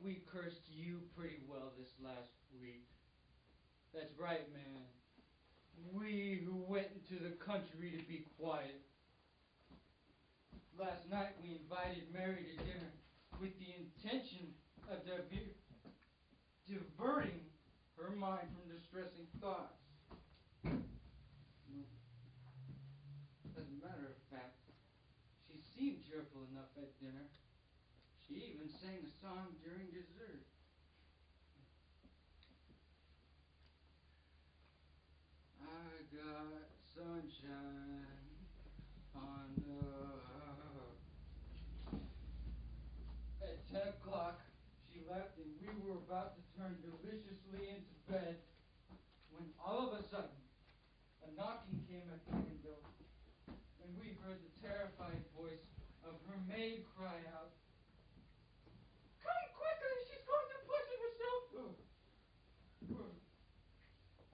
we cursed you pretty well this last week. That's right, man. We who went into the country to be quiet. Last night we invited Mary to dinner with the intention of diverting her mind from distressing thoughts. As a matter of fact, she seemed cheerful enough at dinner. She even sang a song during dessert. I got sunshine on the... At 10 o'clock, she left and we were about to turn deliciously into bed when all of a sudden, a knocking came at the window and we heard the terrified voice of her maid cry out, "Come quickly, she's going to poison herself!"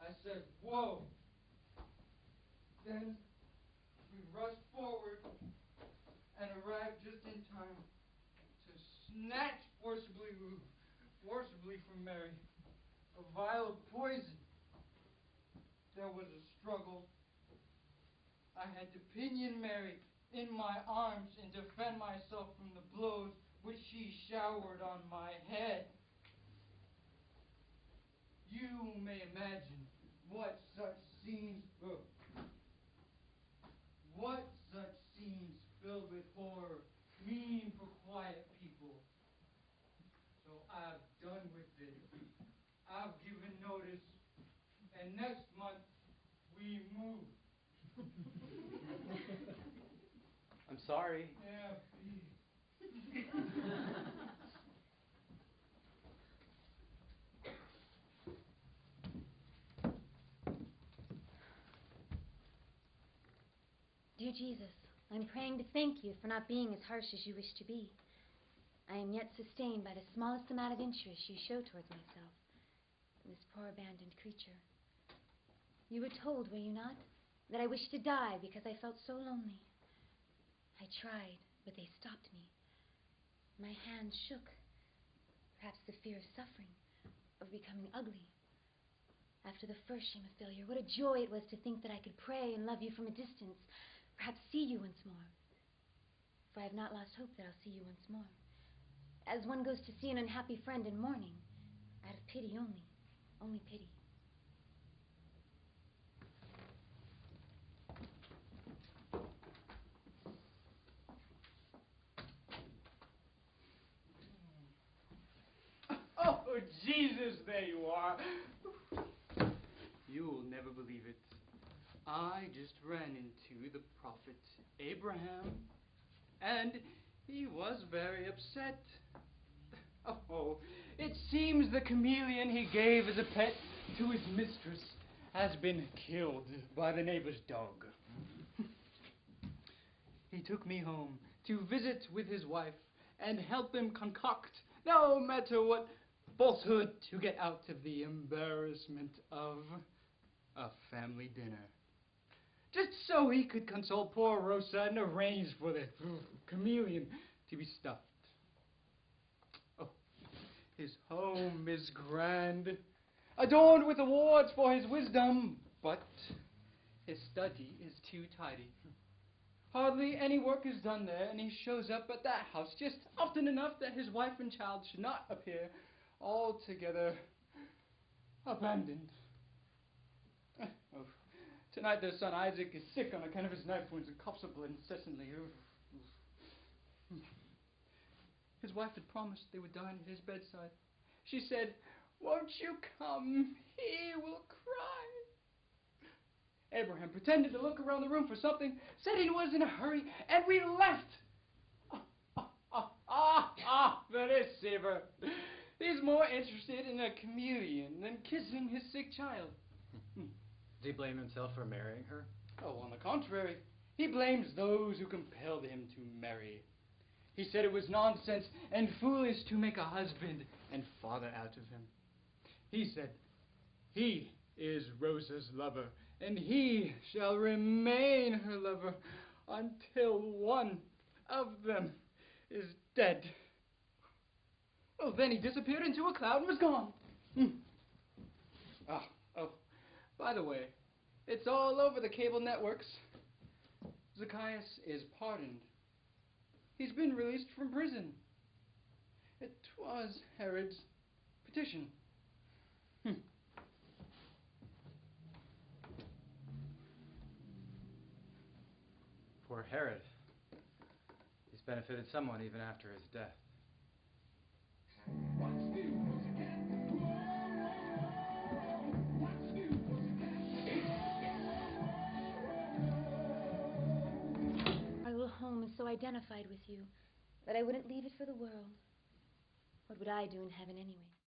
I said, "Whoa!" Then we rushed forward and arrived just in time to snatch forcibly from Mary a vial of poison. There was a struggle. I had to pinion Mary in my arms and defend myself from the blows which she showered on my head. You may imagine what such scenes filled with horror mean for quiet people. So I've done with it. I've given notice, and next month we move. I'm sorry. Yeah, please. Dear Jesus, I'm praying to thank you for not being as harsh as you wish to be. I am yet sustained by the smallest amount of interest you show towards myself, this poor abandoned creature. You were told, were you not, that I wished to die because I felt so lonely. I tried, but they stopped me. My hands shook. Perhaps the fear of suffering, of becoming ugly. After the first shame of failure, what a joy it was to think that I could pray and love you from a distance, perhaps see you once more. For I have not lost hope that I'll see you once more. As one goes to see an unhappy friend in mourning, out of pity only pity. Oh, Jesus, there you are. You'll never believe it. I just ran into the prophet Abraham, and he was very upset. Oh, it seems the chameleon he gave as a pet to his mistress has been killed by the neighbor's dog. He took me home to visit with his wife and help him concoct no matter what falsehood to get out of the embarrassment of a family dinner. Just so he could console poor Rosa and arrange for the chameleon to be stuffed. Oh, his home is grand, adorned with awards for his wisdom, but his study is too tidy. Hardly any work is done there, and he shows up at that house just often enough that his wife and child should not appear altogether abandoned. Oh. Tonight their son Isaac is sick on account of his knife wounds and coughs up blood incessantly. His wife had promised they would dine at his bedside. She said, "Won't you come? He will cry." Abraham pretended to look around the room for something, said he was in a hurry, and we left. The deceiver. He's more interested in a chameleon than kissing his sick child. Did he blame himself for marrying her? Oh, on the contrary, he blames those who compelled him to marry. He said it was nonsense and foolish to make a husband and father out of him. He said, he is Rosa's lover, and he shall remain her lover until one of them is dead. Oh, then he disappeared into a cloud and was gone. Oh, by the way, it's all over the cable networks. Zacchaeus is pardoned. He's been released from prison. It was Herod's petition. Poor Herod. He's benefited someone even after his death. Our little home is so identified with you that I wouldn't leave it for the world. What would I do in heaven anyway?